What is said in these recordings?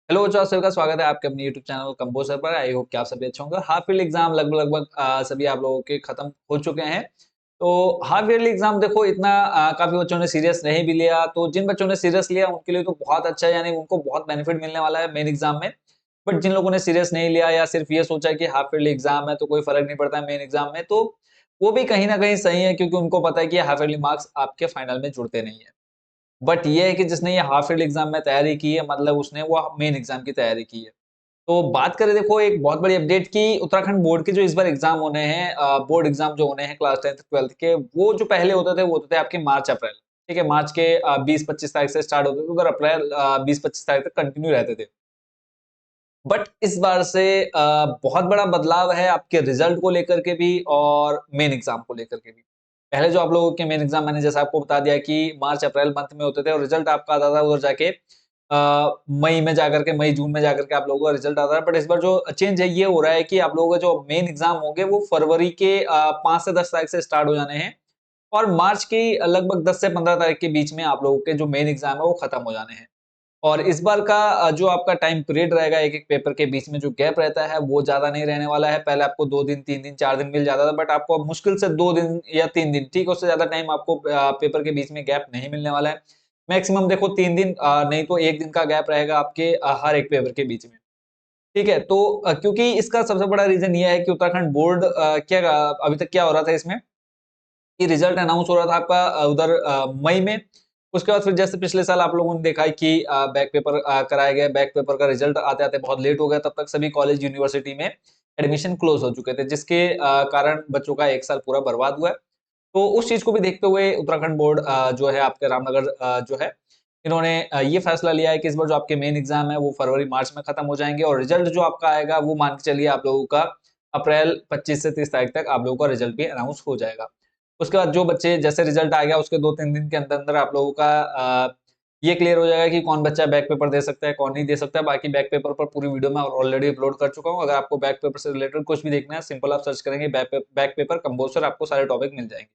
Hello बच्चों, आप सभी का स्वागत है आपके अपने यूट्यूब चैनल कंपोजर पर। आई होप कि आप सभी अच्छे होंगे। हाफ ईयरली एग्जाम लगभग लगभग सभी आप लोगों के खत्म हो चुके हैं। तो हाफ ईयरली एग्जाम देखो इतना काफी बच्चों ने सीरियस नहीं भी लिया, तो जिन बच्चों ने सीरियस लिया उनके लिए तो बहुत अच्छा है, यानी उनको बहुत बेनिफिट मिलने वाला है मेन एग्जाम में। बट जिन लोगों ने सीरियस नहीं लिया या सिर्फ ये सोचा कि हाफ ईयरली एग्जाम है तो कोई फर्क नहीं पड़ता है मेन एग्जाम में, तो वो भी कहीं ना कहीं सही है, क्योंकि उनको पता है कि हाफ ईयरली मार्क्स आपके फाइनल में जुड़ते नहीं है। बट ये है कि जिसने ये हाफ ईयरली एग्जाम में तैयारी की है, मतलब उसने वो मेन एग्जाम की तैयारी की है। तो बात करें देखो एक बहुत बड़ी अपडेट की, उत्तराखंड बोर्ड के जो इस बार एग्जाम होने हैं, बोर्ड एग्जाम जो होने हैं क्लास 10th 12th के, वो जो पहले होते थे वो होते थे आपके मार्च अप्रैल। ठीक है, मार्च के 20-25 तारीख से स्टार्ट होते थे, उधर अप्रैल 20-25 तारीख तक कंटिन्यू रहते थे। बट इस बार से बहुत बड़ा बदलाव है आपके रिजल्ट को लेकर के भी और मेन एग्जाम को लेकर के भी। पहले जो आप लोगों के मेन एग्जाम, मैंने जैसा आपको बता दिया कि मार्च अप्रैल मंथ में होते थे और रिजल्ट आपका आता था उधर जाके मई में जाकर के, मई जून में जाकर के आप लोगों का रिजल्ट आता है। बट इस बार जो चेंज है ये हो रहा है कि आप लोगों का जो मेन एग्जाम होंगे वो फरवरी के 5 से 10 तारीख से स्टार्ट हो जाने हैं, और मार्च की लगभग 10 से 15 तारीख के बीच में आप लोगों के जो मेन एग्जाम है वो खत्म हो जाने हैं। और इस बार का जो आपका टाइम पीरियड रहेगा, एक-एक पेपर के बीच में जो गैप रहता है वो ज़्यादा नहीं रहने वाला है। पहले आपको 2 दिन, 3 दिन, 4 दिन मिल जाता था, बट आपको अब मुश्किल से 2 दिन या 3 दिन, ठीक, उससे ज़्यादा टाइम आपको पेपर के बीच में गैप नहीं मिलने वाला है। मैक्सिमम देखो 3 दिन, नहीं तो 1 दिन का गैप रहेगा आपके हर एक पेपर के बीच में। ठीक है, तो क्योंकि इसका सबसे बड़ा रीज़न ये है कि उत्तराखंड बोर्ड अभी तक क्या हो रहा था इसमें कि रिजल्ट अनाउंस हो रहा था आपका उधर मई में। उसके बाद फिर जैसे पिछले साल आप लोगों ने देखा है कि बैक पेपर कराए गए, बैक पेपर का रिजल्ट आते-आते बहुत लेट हो गया, तब तक सभी कॉलेज यूनिवर्सिटी में एडमिशन क्लोज़ हो चुके थे, जिसके कारण बच्चों का 1 साल पूरा बर्बाद हुआ है। तो उस चीज़ को भी देखते हुए उत्तराखंड बोर्ड जो है आपके रामनगर जो है, इन्होंने ये फैसला लिया है कि इस बार जो आपके मेन एग्ज़ाम है वो फरवरी-मार्च में खत्म हो जाएँगे, और रिजल्ट जो आपका आएगा वो मान के चलिए आप लोगों का अप्रैल 25 से 30 तारीख तक आप लोगों का रिजल्ट भी अनाउंस हो जाएगा। उसके बाद जो बच्चे, जैसे रिजल्ट आ गया उसके 2-3 दिन के अंदर-अंदर आप लोगों का ये क्लियर हो जाएगा कि कौन बच्चा बैक पेपर दे सकता है, कौन नहीं दे सकता है। बाकी बैक पेपर पर पूरी वीडियो मैं ऑलरेडी अपलोड कर चुका हूँ। अगर आपको बैक पेपर से रिलेटेड कुछ भी देखना है, सिंपल आप सर्च करेंगे बैक पेपर कंपोज़र, आपको सारे टॉपिक मिल जाएँगे।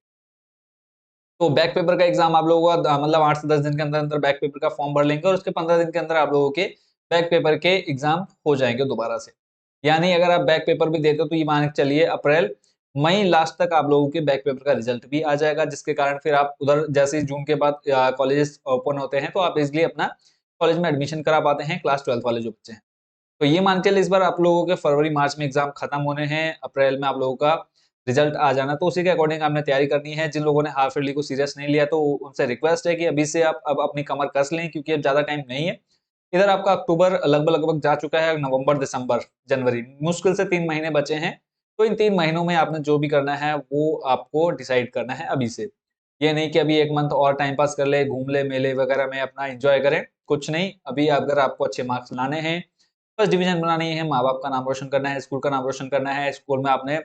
तो बैक पेपर का एग्ज़ाम आप लोगों का मतलब 8 से 10 दिन के अंदर-अंदर बैक पेपर का फॉर्म भर लेंगे, और उसके 15 दिन के अंदर आप लोगों के बैक पेपर के एग्ज़ाम हो जाएँगे दोबारा से। यानी अगर आप बैक पेपर भी देते हो तो ये मान के चलिए अप्रैल, मई लास्ट तक आप लोगों के बैक पेपर का रिज़ल्ट भी आ जाएगा, जिसके कारण फिर आप उधर जैसे ही जून के बाद कॉलेजेस ओपन होते हैं तो आप ईज़िली अपना कॉलेज में एडमिशन करा पाते हैं, क्लास 12th वाले जो बच्चे हैं। तो ये मान के चलिए इस बार आप लोगों के फरवरी-मार्च में एग्ज़ाम खत्म होने हैं, अप्रैल में आप लोगों का रिज़ल्ट आ जाना, तो उसी के अकॉर्डिंग आपने तैयारी करनी है। जिन लोगों ने हाफ ईयरली को सीरियस नहीं लिया तो उनसे रिक्वेस्ट है कि अभी से आप अब अपनी कमर कस लें, क्योंकि अब ज़्यादा टाइम नहीं है। इधर आपका अक्टूबर लगभग-लगभग जा चुका है, नवंबर, दिसंबर, जनवरी, मुश्किल से 3 महीने बचे हैं। तो इन 3 महीनों में आपने जो भी करना है वो आपको डिसाइड करना है अभी से। ये नहीं कि अभी 1 मंथ और टाइम पास कर ले, घूम ले, मेले वगैरह में अपना एन्जॉय करें, कुछ नहीं। अभी अगर आपको अच्छे मार्क्स लाने हैं, फर्स्ट डिवीज़न बनानी है, माँ-बाप का नाम रोशन करना है, स्कूल का नाम रोशन करना है, स्कूल में आपने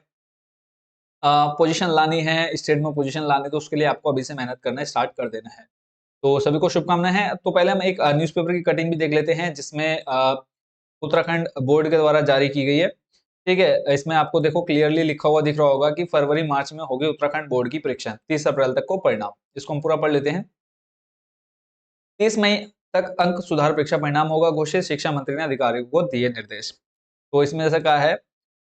पोज़ीशन लानी है, स्टेट में पोज़ीशन लानी है, तो उसके लिए आपको अभी से मेहनत करना स्टार्ट कर देना है। तो सभी को शुभकामनाएँ हैं। तो पहले हम एक न्यूज़पेपर की कटिंग भी देख लेते हैं, जिसमें उत्तराखंड बोर्ड के द्वारा जारी की गई है। ठीक है? इसमें आपको देखो क्लियरली लिखा हुआ दिख रहा होगा कि फरवरी-मार्च में होगी उत्तराखंड बोर्ड की परीक्षा, 30 अप्रैल तक को परिणाम। इसको हम पूरा पढ़ लेते हैं। 30 मई तक अंक सुधार परीक्षा परिणाम होगा घोषित, शिक्षा मंत्री ने अधिकारियों को दिए निर्देश। तो इसमें ऐसा कहा है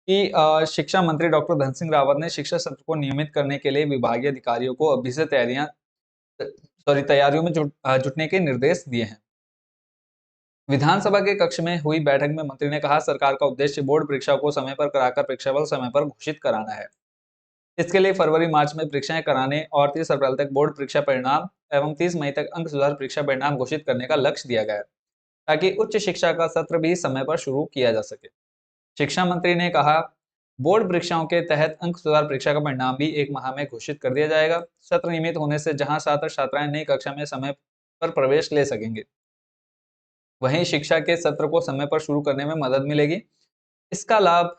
कि शिक्षा मंत्री डॉक्टर धन सिंह रावत ने शिक्षा सत्र को नियमित करने के लिए विभागीय अधिकारियों को अभी से तैयारियों में जुटने के निर्देश दिए हैं। विधानसभा के कक्ष में हुई बैठक में मंत्री ने कहा, सरकार का उद्देश्य बोर्ड परीक्षा को समय पर कराकर परीक्षाफल समय पर घोषित कराना है। इसके लिए फरवरी मार्च में परीक्षाएं कराने और 30 अप्रैल तक बोर्ड परीक्षा परिणाम एवं 30 मई तक अंक सुधार परीक्षा परिणाम घोषित करने का लक्ष्य दिया गया है, ताकि उच्च शिक्षा का सत्र भी समय पर शुरू किया जा सके। शिक्षा मंत्री ने कहा, बोर्ड परीक्षाओं के तहत अंक सुधार परीक्षा का परिणाम भी 1 माह में घोषित कर दिया जाएगा। सत्र नियमित होने से जहां छात्र छात्राएं नई कक्षा में समय पर प्रवेश ले सकेंगे, वहीं शिक्षा के सत्र को समय पर शुरू करने में मदद मिलेगी। इसका लाभ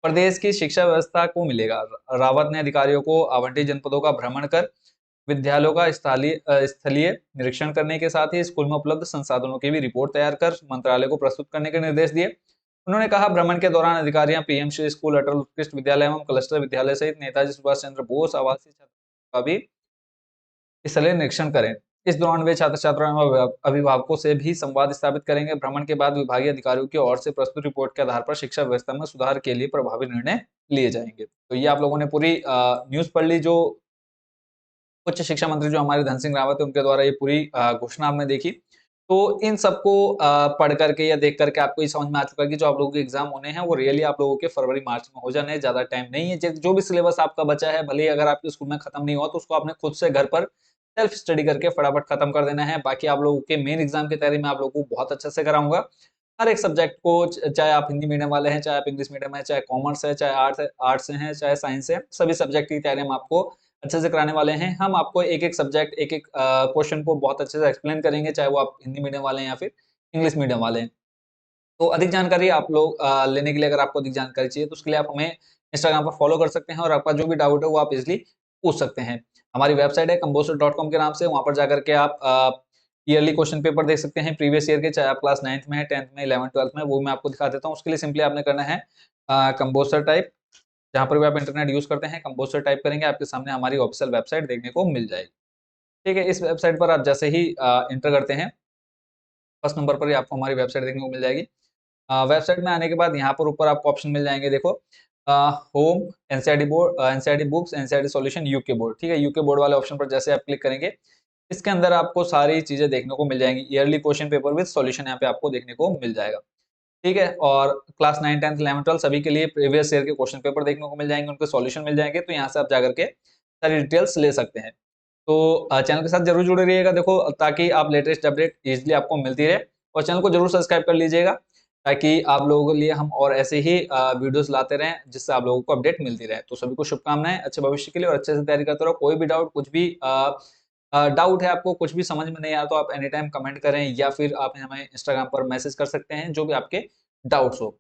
प्रदेश की शिक्षा व्यवस्था को मिलेगा। रावत ने अधिकारियों को आवंटित जनपदों का भ्रमण कर विद्यालयों का स्थलीय निरीक्षण करने के साथ ही स्कूल में उपलब्ध संसाधनों की भी रिपोर्ट तैयार कर मंत्रालय को प्रस्तुत करने के निर्देश दिए। उन्होंने कहा, भ्रमण के दौरान अधिकारियां पीएमश्री स्कूल, अटल उत्कृष्ट विद्यालय एवं क्लस्टर विद्यालय सहित नेताजी सुभाष चंद्र बोस आवासीय छात्रावासों का भी स्थलीय निरीक्षण करें। इस दौरान वे छात्र छात्राओं और अभिभावकों से भी संवाद स्थापित करेंगे। भ्रमण के बाद विभागीय अधिकारियों की ओर से प्रस्तुत रिपोर्ट के आधार पर शिक्षा व्यवस्था में सुधार के लिए प्रभावी निर्णय लिए जाएंगे। तो ये आप लोगों ने पूरी न्यूज़ पढ़ ली, जो उच्च शिक्षा मंत्री जो हमारे धन सिंह रावत है उनके द्वारा ये पूरी घोषणा आपने देखी। तो इन सबको पढ़ करके या देख करके आपको ये समझ में आ चुका है कि जो आप लोगों के एग्जाम होने हैं वो रियली आप लोगों के फरवरी मार्च में हो जाने हैं, ज्यादा टाइम नहीं है। जो भी सिलेबस आपका बचा है, भले ही अगर आपके स्कूल में खत्म नहीं हुआ तो उसको आपने खुद से घर पर सेल्फ स्टडी करके फटाफट खत्म कर देना है। बाकी आप लोगों के मेन एग्जाम की तैयारी मैं आप लोगों को बहुत अच्छे से कराऊंगा। हर एक सब्जेक्ट को, चाहे आप हिंदी मीडियम वाले हैं, चाहे आप इंग्लिश मीडियम है, चाहे कॉमर्स है, चाहे आर्ट्स से हैं, चाहे साइंस है, सभी सब्जेक्ट की तैयारी हम आपको अच्छे से कराने वाले हैं। हम आपको एक-एक सब्जेक्ट, एक-एक क्वेश्चन को बहुत अच्छे से एक्सप्लेन करेंगे, चाहे वो आप हिंदी मीडियम वाले हैं या फिर इंग्लिश मीडियम वाले हैं। तो अधिक जानकारी आप लोग लेने के लिए, अगर आपको अधिक जानकारी चाहिए तो उसके लिए आप हमें इंस्टाग्राम पर फॉलो कर सकते हैं और आपका जो भी डाउट है वो आप इजीली पूछ सकते हैं। हमारी वेबसाइट है कम्बोसर.com के नाम से, वहाँ पर जाकर के आप ईयरली क्वेश्चन पेपर देख सकते हैं प्रीवियस ईयर के, चाहे आप क्लास 9th में है, 10th में, 11th 12th में, वो मैं आपको दिखा देता हूँ। उसके लिए सिंपली आपने करना है कम्बोसर टाइप, जहाँ पर भी आप इंटरनेट यूज़ करते हैं, कम्बोसर टाइप करेंगे, आपके सामने हमारी ऑफिशियल वेबसाइट देखने को मिल जाएगी। ठीक है, इस वेबसाइट पर आप जैसे ही एंटर करते हैं, फर्स्ट नंबर पर ही आपको हमारी वेबसाइट देखने को मिल जाएगी। वेबसाइट में आने के बाद यहाँ पर ऊपर आपको ऑप्शन मिल जाएंगे, देखो home, NCERT board, NCERT books, NCERT solution, UK board. ठीक है, यूके बोर्ड वाले ऑप्शन पर जैसे आप क्लिक करेंगे, इसके अंदर आपको सारी चीजें देखने को मिल जाएंगी। Yearly question paper with solution यहाँ पे आपको देखने को मिल जाएगा। ठीक है, और क्लास 9, 10, 11, 12 सभी के लिए प्रीवियस ईयर के क्वेश्चन पेपर देखने को मिल जाएंगे, उनके सॉल्यूशन मिल जाएंगे। तो यहाँ से आप जाकर के सारी डिटेल्स ले सकते हैं। तो चैनल के साथ जरूर जुड़े रहिएगा, देखो, ताकि आप लेटेस्ट अपडेट इजीली आपको मिलती रहे। और चैनल को जरूर सब्सक्राइब कर लीजिएगा, ताकि आप लोगों के लिए हम और ऐसे ही वीडियोस लाते रहें, जिससे आप लोगों को अपडेट मिलती रहे। तो सभी को शुभकामनाएं अच्छे भविष्य के लिए, और अच्छे से तैयारी करते रहो। कोई भी डाउट, कुछ भी डाउट है आपको, कुछ भी समझ में नहीं आया तो आप एनी टाइम कमेंट करें, या फिर आप हमें इंस्टाग्राम पर मैसेज कर सकते हैं, जो भी आपके डाउट्स हो।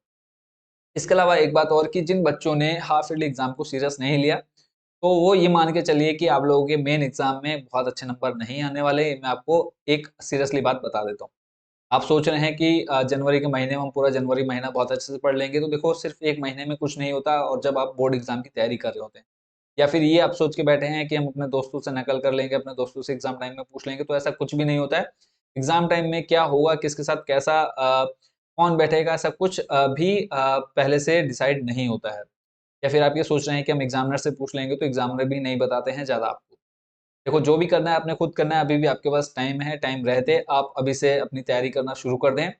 इसके अलावा एक बात और, कि जिन बच्चों ने हाफ ईयरली एग्जाम को सीरियस नहीं लिया, तो वो ये मान के चलिए कि आप लोगों के मेन एग्जाम में बहुत अच्छे नंबर नहीं आने वाले। मैं आपको एक सीरियसली बात बता देता हूँ। आप सोच रहे हैं कि जनवरी के महीने में हम पूरा जनवरी महीना बहुत अच्छे से पढ़ लेंगे, तो देखो, सिर्फ 1 महीने में कुछ नहीं होता। और जब आप बोर्ड एग्जाम की तैयारी कर रहे होते हैं, या फिर ये आप सोच के बैठे हैं कि हम अपने दोस्तों से नकल कर लेंगे, अपने दोस्तों से एग्जाम टाइम में पूछ लेंगे, तो ऐसा कुछ भी नहीं होता है। एग्जाम टाइम में क्या होगा, किसके साथ कैसा कौन बैठेगा, ऐसा कुछ भी पहले से डिसाइड नहीं होता है। या फिर आप ये सोच रहे हैं कि हम एग्जामिनर से पूछ लेंगे, तो एग्जामिनर भी नहीं बताते हैं ज़्यादा आपको। देखो, जो भी करना है आपने खुद करना है, अभी भी आपके पास टाइम है, टाइम रहते आप अभी से अपनी तैयारी करना शुरू कर दें।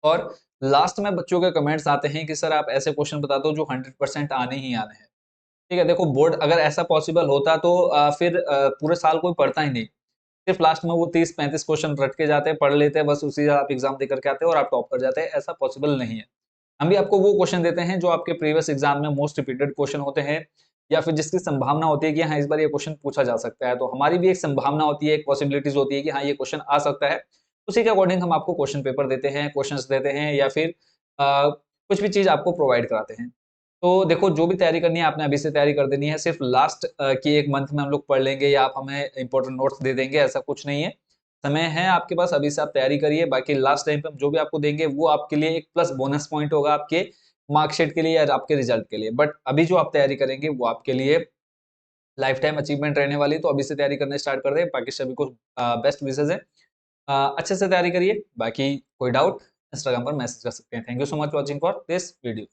और लास्ट में बच्चों के कमेंट्स आते हैं कि सर आप ऐसे क्वेश्चन बता दो जो 100% आने ही आने हैं। ठीक है, देखो, बोर्ड अगर ऐसा पॉसिबल होता तो फिर पूरे साल कोई पढ़ता ही नहीं। सिर्फ लास्ट में वो 30-35 क्वेश्चन रट के जाते हैं, पढ़ लेते हैं, बस उसी आप एग्जाम दे करके आते हैं और आप टॉप कर जाते हैं। ऐसा पॉसिबल नहीं है। हम भी आपको वो क्वेश्चन देते हैं जो आपके प्रीवियस एग्जाम में मोस्ट रिपीटेड क्वेश्चन होते हैं, या फिर जिसकी संभावना होती है कि हाँ, इस बार ये क्वेश्चन पूछा जा सकता है। तो हमारी भी एक संभावना होती है, एक पॉसिबिलिटीज होती है कि हाँ, ये क्वेश्चन आ सकता है। उसी के अकॉर्डिंग हम आपको क्वेश्चन पेपर देते हैं, क्वेश्चंस देते हैं, या फिर कुछ भी चीज आपको प्रोवाइड कराते हैं। तो देखो, जो भी तैयारी करनी है आपने अभी से तैयारी कर देनी है। सिर्फ लास्ट की 1 मंथ में हम लोग पढ़ लेंगे, या आप हमें इंपॉर्टेंट नोट्स दे देंगे, ऐसा कुछ नहीं है। समय है आपके पास, अभी से आप तैयारी करिए। बाकी लास्ट टाइम पे हम जो भी आपको देंगे वो आपके लिए एक प्लस बोनस पॉइंट होगा, आपके मार्कशीट के लिए या आपके रिजल्ट के लिए। बट अभी जो आप तैयारी करेंगे वो आपके लिए लाइफ टाइम अचीवमेंट रहने वाली है। तो अभी से तैयारी करना स्टार्ट कर दें। बाकी सभी को बेस्ट विशेज है। अच्छे से तैयारी करिए। बाकी कोई डाउट इंस्टाग्राम पर मैसेज कर सकते हैं। Thank you so much watching for this video.